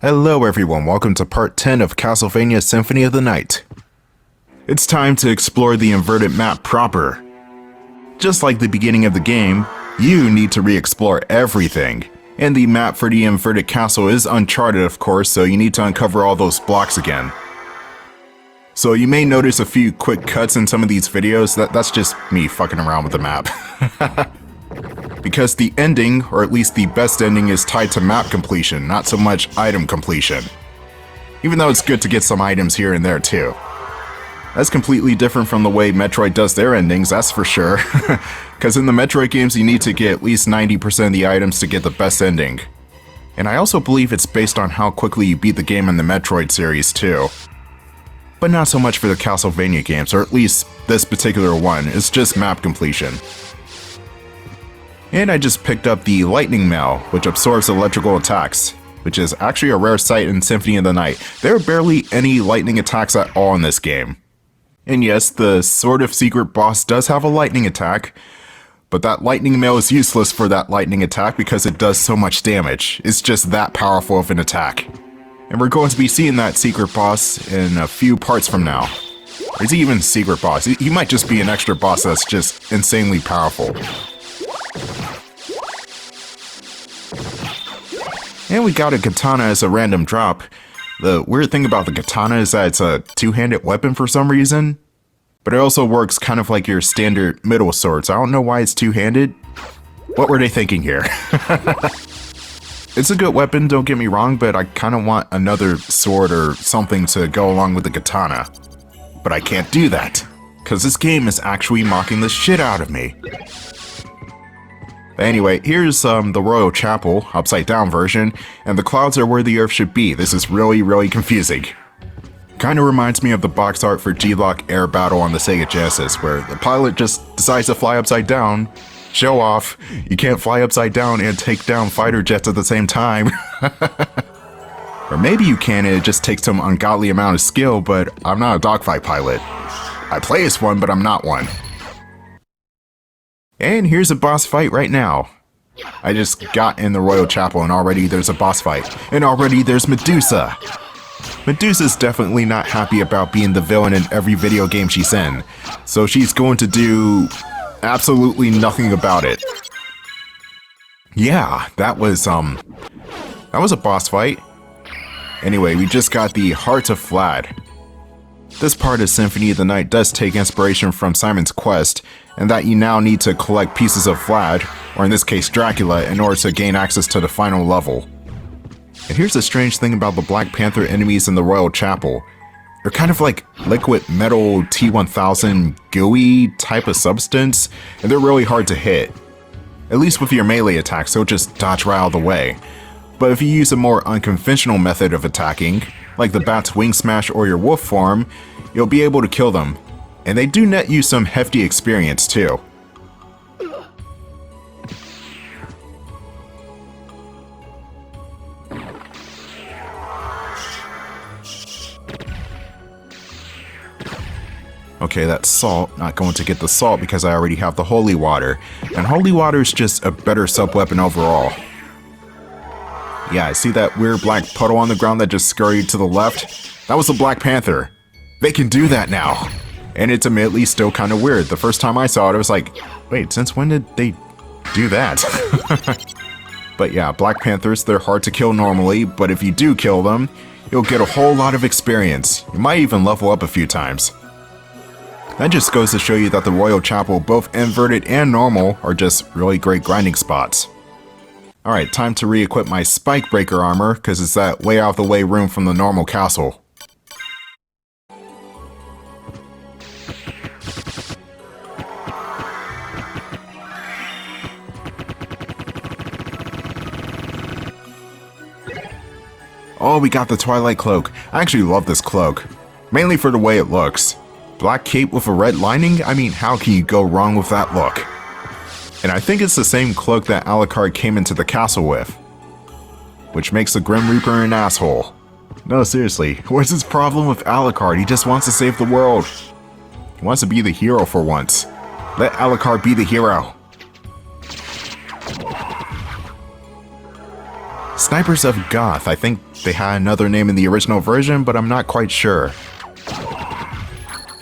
Hello everyone, welcome to part 10 of Castlevania Symphony of the Night. It's time to explore the inverted map proper. Just like the beginning of the game, you need to re-explore everything. And the map for the inverted castle is uncharted of course, so you need to uncover all those blocks again. So you may notice a few quick cuts in some of these videos, that's just me fucking around with the map. Because the ending, or at least the best ending, is tied to map completion, not so much item completion. Even though it's good to get some items here and there too. That's completely different from the way Metroid does their endings, that's for sure. Because in the Metroid games you need to get at least 90% of the items to get the best ending. And I also believe it's based on how quickly you beat the game in the Metroid series too. But not so much for the Castlevania games, or at least this particular one, it's just map completion. And I just picked up the Lightning Mail, which absorbs electrical attacks, which is actually a rare sight in Symphony of the Night. There are barely any lightning attacks at all in this game. And yes, the sort of secret boss does have a lightning attack, but that Lightning Mail is useless for that lightning attack because it does so much damage. It's just that powerful of an attack. And we're going to be seeing that secret boss in a few parts from now. Or is he even a secret boss? He might just be an extra boss that's just insanely powerful. And we got a katana as a random drop. The weird thing about the katana is that it's a two-handed weapon for some reason. But it also works kind of like your standard middle sword, so I don't know why it's two-handed. What were they thinking here? It's a good weapon, don't get me wrong, but I kind of want another sword or something to go along with the katana. But I can't do that, because this game is actually mocking the shit out of me. But anyway, here's the Royal Chapel, upside down version, and the clouds are where the Earth should be. This is really confusing. Kinda reminds me of the box art for G-Lock Air Battle on the Sega Genesis, where the pilot just decides to fly upside down. Show off, you can't fly upside down and take down fighter jets at the same time. Or maybe you can and it just takes some ungodly amount of skill, but I'm not a dogfight pilot. I play as one, but I'm not one. And here's a boss fight right now. I just got in the Royal Chapel and already there's a boss fight. And already there's Medusa. Medusa's definitely not happy about being the villain in every video game she's in. So she's going to do absolutely nothing about it. Yeah, that was a boss fight. Anyway, we just got the Heart of Vlad. This part of Symphony of the Night does take inspiration from Simon's Quest, and that you now need to collect pieces of Vlad, or in this case Dracula, in order to gain access to the final level. And here's the strange thing about the Black Panther enemies in the Royal Chapel. They're kind of like liquid metal T-1000 gooey type of substance, and they're really hard to hit. At least with your melee attacks, they'll just dodge right out of the way. But if you use a more unconventional method of attacking, like the Bat's Wing Smash or your Wolf form, you'll be able to kill them. And they do net you some hefty experience too. Okay, that's salt. Not going to get the salt because I already have the holy water. And holy water is just a better sub-weapon overall. Yeah, I see that weird black puddle on the ground that just scurried to the left? That was the Black Panther. They can do that now. And it's admittedly still kind of weird. The first time I saw it, I was like, wait, since when did they do that? But yeah, Black Panthers, they're hard to kill normally, but if you do kill them, you'll get a whole lot of experience. You might even level up a few times. That just goes to show you that the Royal Chapel, both inverted and normal, are just really great grinding spots. Alright, time to re-equip my Spike Breaker armor, because it's that way out of the way room from the normal castle. Oh, we got the Twilight Cloak. I actually love this cloak. Mainly for the way it looks. Black cape with a red lining? I mean, how can you go wrong with that look? And I think it's the same cloak that Alucard came into the castle with. Which makes the Grim Reaper an asshole. No, seriously, what's his problem with Alucard? He just wants to save the world. He wants to be the hero for once. Let Alucard be the hero. Snipers of Goth. I think they had another name in the original version, but I'm not quite sure.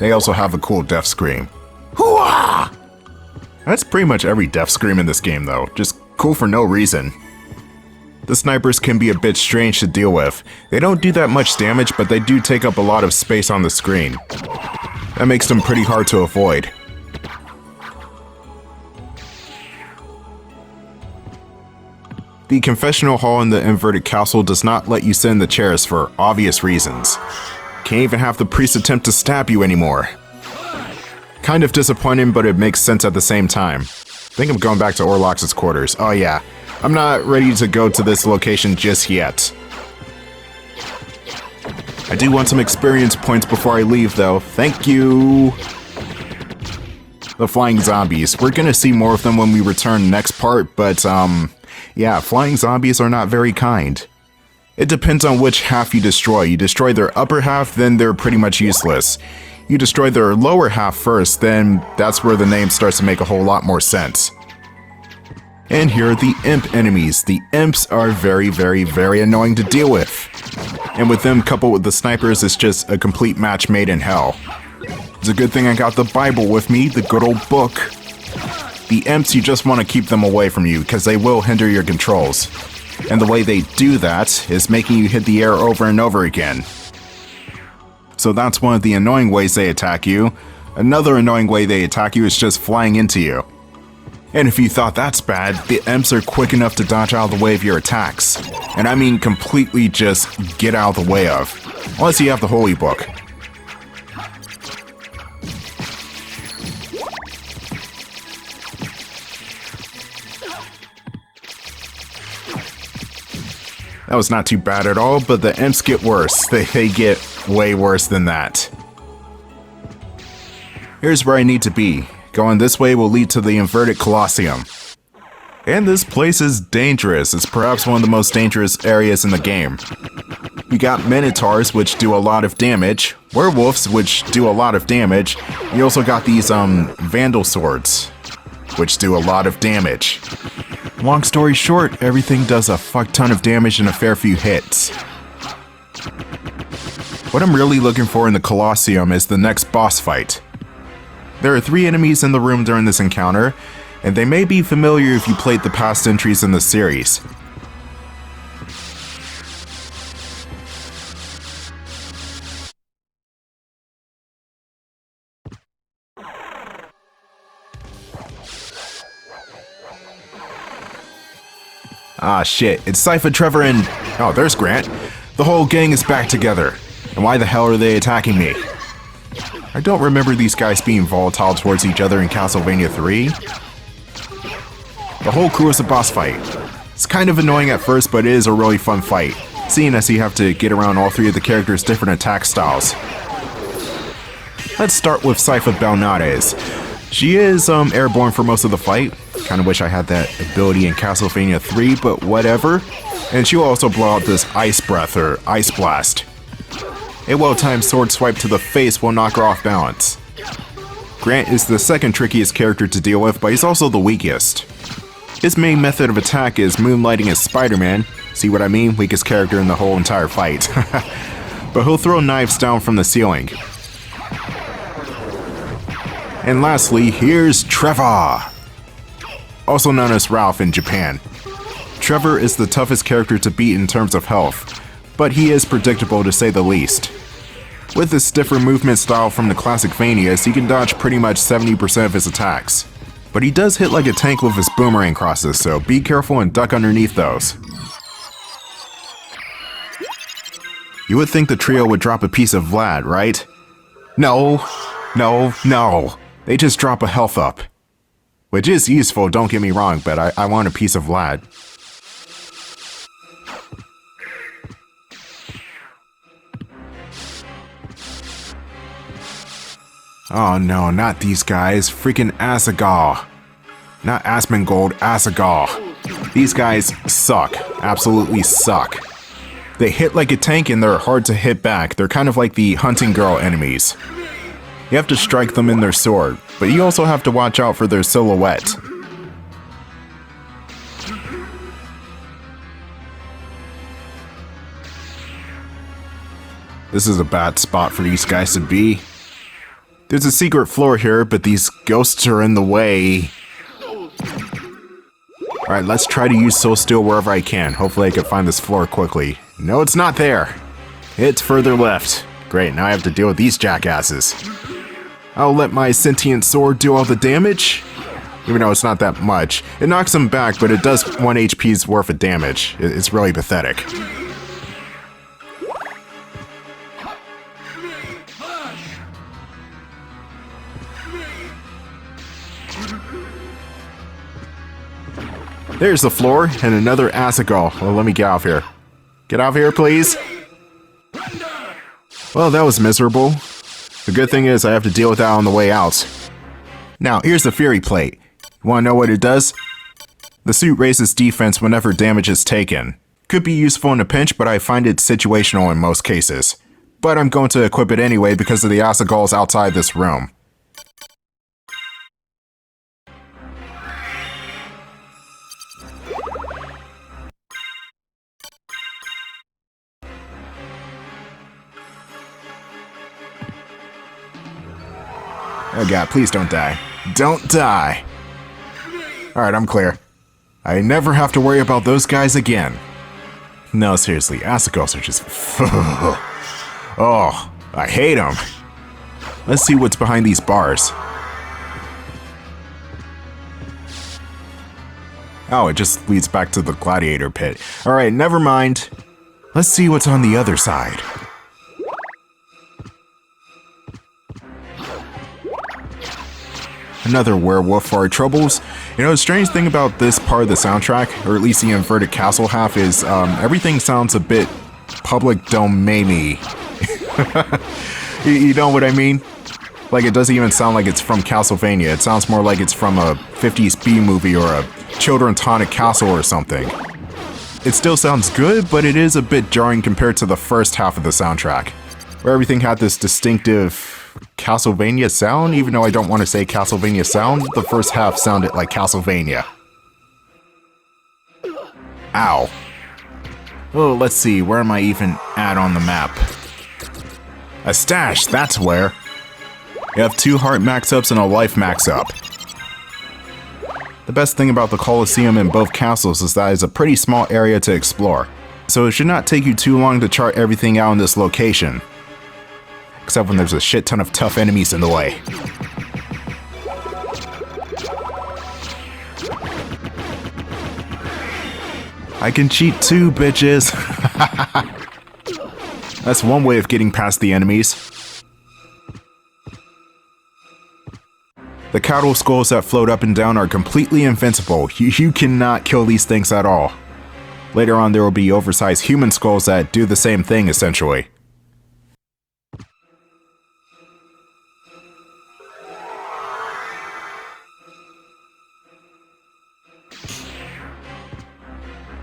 They also have a cool death scream. Hooah! That's pretty much every death scream in this game though, just cool for no reason. The snipers can be a bit strange to deal with. They don't do that much damage, but they do take up a lot of space on the screen. That makes them pretty hard to avoid. The confessional hall in the inverted castle does not let you sit in the chairs for obvious reasons. Can't even have the priest attempt to stab you anymore. Kind of disappointing, but it makes sense at the same time. I think I'm going back to Orlox's quarters. Oh yeah, I'm not ready to go to this location just yet. I do want some experience points before I leave though. Thank you! The flying zombies. We're gonna see more of them when we return next part, but yeah, flying zombies are not very kind. It depends on which half you destroy. You destroy their upper half, then they're pretty much useless. You destroy their lower half first, then that's where the name starts to make a whole lot more sense. And here are the imp enemies. The imps are very, very, very annoying to deal with. And with them coupled with the snipers, it's just a complete match made in hell. It's a good thing I got the Bible with me, the good old book. The imps, you just want to keep them away from you, because they will hinder your controls. And the way they do that is making you hit the air over and over again. So that's one of the annoying ways they attack you. Another annoying way they attack you is just flying into you. And if you thought that's bad, the imps are quick enough to dodge out of the way of your attacks. And I mean completely just get out of the way of. Unless you have the Holy Book. That was not too bad at all, but the imps get worse. They get way worse than that. Here's where I need to be. Going this way will lead to the inverted Colosseum. And this place is dangerous. It's perhaps one of the most dangerous areas in the game. You got Minotaurs, which do a lot of damage. Werewolves, which do a lot of damage. You also got these, Vandal Swords, which do a lot of damage. Long story short, everything does a fuck ton of damage in a fair few hits. What I'm really looking for in the Colosseum is the next boss fight. There are 3 enemies in the room during this encounter, and they may be familiar if you played the past entries in the series. Ah shit, it's Sypha, Trevor, and... oh, there's Grant. The whole gang is back together. And why the hell are they attacking me? I don't remember these guys being volatile towards each other in Castlevania 3. The whole crew is a boss fight. It's kind of annoying at first, but it is a really fun fight, seeing as you have to get around all 3 of the characters' different attack styles. Let's start with Sypha Belnades. She is airborne for most of the fight. Kinda wish I had that ability in Castlevania 3, but whatever. And she'll also blow out this Ice Breath or Ice Blast. A well-timed sword swipe to the face will knock her off balance. Grant is the second trickiest character to deal with, but he's also the weakest. His main method of attack is moonlighting as Spider-Man. See what I mean? Weakest character in the whole entire fight. But he'll throw knives down from the ceiling. And lastly, here's Trevor, also known as Ralph in Japan. Trevor is the toughest character to beat in terms of health, but he is predictable to say the least. With his stiffer movement style from the classic Vanias, he can dodge pretty much 70% of his attacks. But he does hit like a tank with his boomerang crosses, so be careful and duck underneath those. You would think the trio would drop a piece of Vlad, right? No, no, no. They just drop a health up. Which is useful, don't get me wrong, but I want a piece of Vlad. Oh no, not these guys. Freaking Asagal. Not Asmongold, Asagal. These guys suck. Absolutely suck. They hit like a tank and they're hard to hit back. They're kind of like the hunting girl enemies. You have to strike them in their sword, but you also have to watch out for their silhouette. This is a bad spot for these guys to be. There's a secret floor here, but these ghosts are in the way. Alright, let's try to use Soul Steel wherever I can. Hopefully I can find this floor quickly. No, it's not there. It's further left. Great, now I have to deal with these jackasses. I'll let my sentient sword do all the damage. Even though it's not that much. It knocks them back, but it does 1 HP's worth of damage. It's really pathetic. There's the floor, and another Asagal. Well, let me get off here. Get off here, please. Well, that was miserable. The good thing is I have to deal with that on the way out. Now, here's the Fury Plate. You wanna know what it does? The suit raises defense whenever damage is taken. Could be useful in a pinch, but I find it situational in most cases. But I'm going to equip it anyway because of the Asagals outside this room. Oh god, please don't die. Don't die! Alright, I'm clear. I never have to worry about those guys again. No, seriously, Asagals are just... Oh, I hate them. Let's see what's behind these bars. Oh, it just leads back to the gladiator pit. Alright, never mind. Let's see what's on the other side. Another werewolf for our troubles. You know, the strange thing about this part of the soundtrack, or at least the inverted castle half, is everything sounds a bit public domain-y. You know what I mean? Like, it doesn't even sound like it's from Castlevania. It sounds more like it's from a 50s B-movie or a children's haunted castle or something. It still sounds good, but it is a bit jarring compared to the first half of the soundtrack, where everything had this distinctive Castlevania sound. Even though I don't want to say Castlevania sound, the first half sounded like Castlevania. Ow. Oh, let's see, where am I even at on the map? A stash, that's where. You have 2 heart max-ups and a life max-up. The best thing about the Colosseum in both castles is that it's a pretty small area to explore, so it should not take you too long to chart everything out in this location. Except when there's a shit ton of tough enemies in the way. I can cheat too, bitches! That's one way of getting past the enemies. The cattle skulls that float up and down are completely invincible. You cannot kill these things at all. Later on there will be oversized human skulls that do the same thing essentially.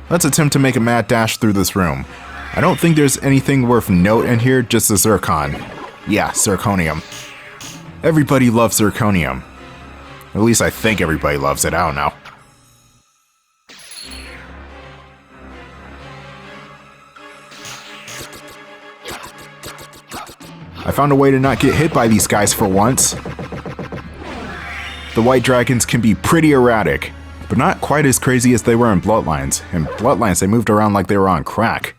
Let's attempt to make a mad dash through this room. I don't think there's anything worth note in here, just the zircon. Yeah, zirconium. Everybody loves zirconium. At least I think everybody loves it, I don't know. I found a way to not get hit by these guys for once. The white dragons can be pretty erratic, but not quite as crazy as they were in Bloodlines. In Bloodlines, they moved around like they were on crack.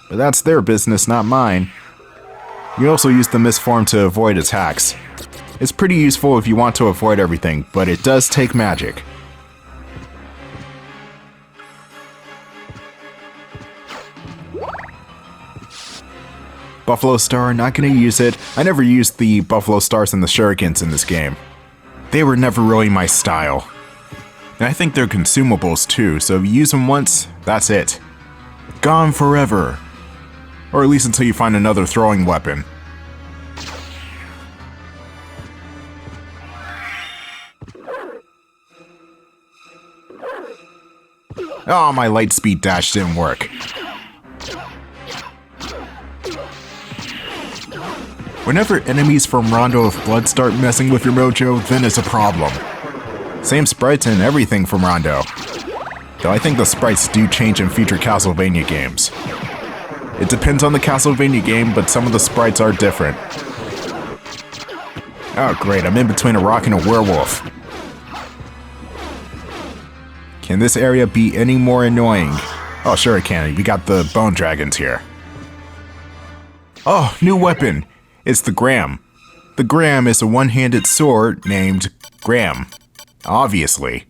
But that's their business, not mine. You also use the misform to avoid attacks. It's pretty useful if you want to avoid everything, but it does take magic. Buffalo Star, not gonna use it. I never used the Buffalo Stars and the Shurikens in this game. They were never really my style. And I think they're consumables too, so if you use them once, that's it. Gone forever. Or at least until you find another throwing weapon. Oh, my light speed dash didn't work. Whenever enemies from Rondo of Blood start messing with your mojo, then it's a problem. Same sprites and everything from Rondo. Though I think the sprites do change in future Castlevania games. It depends on the Castlevania game, but some of the sprites are different. Oh great, I'm in between a rock and a werewolf. Can this area be any more annoying? Oh sure it can, we got the bone dragons here. Oh, new weapon! It's the Gram. The Gram is a one-handed sword named Gram. Obviously.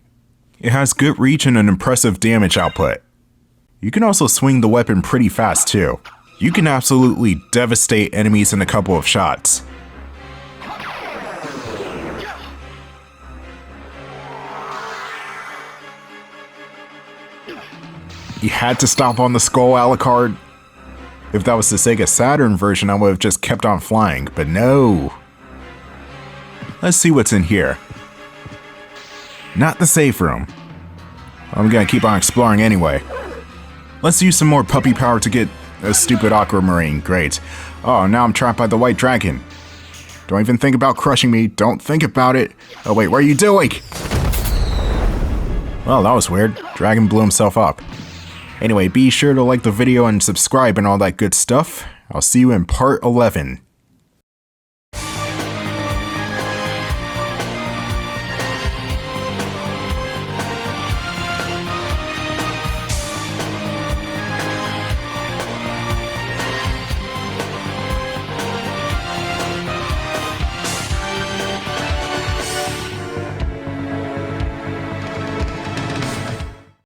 It has good reach and an impressive damage output. You can also swing the weapon pretty fast too. You can absolutely devastate enemies in a couple of shots. You had to stop on the skull, Alucard. If that was the Sega Saturn version, I would have just kept on flying, but no. Let's see what's in here. Not the safe room. I'm gonna keep on exploring anyway. Let's use some more puppy power to get a stupid aquamarine. Great. Oh, now I'm trapped by the white dragon. Don't even think about crushing me. Don't think about it. Oh wait, what are you doing? Well, that was weird. Dragon blew himself up. Anyway, be sure to like the video and subscribe and all that good stuff. I'll see you in part 11.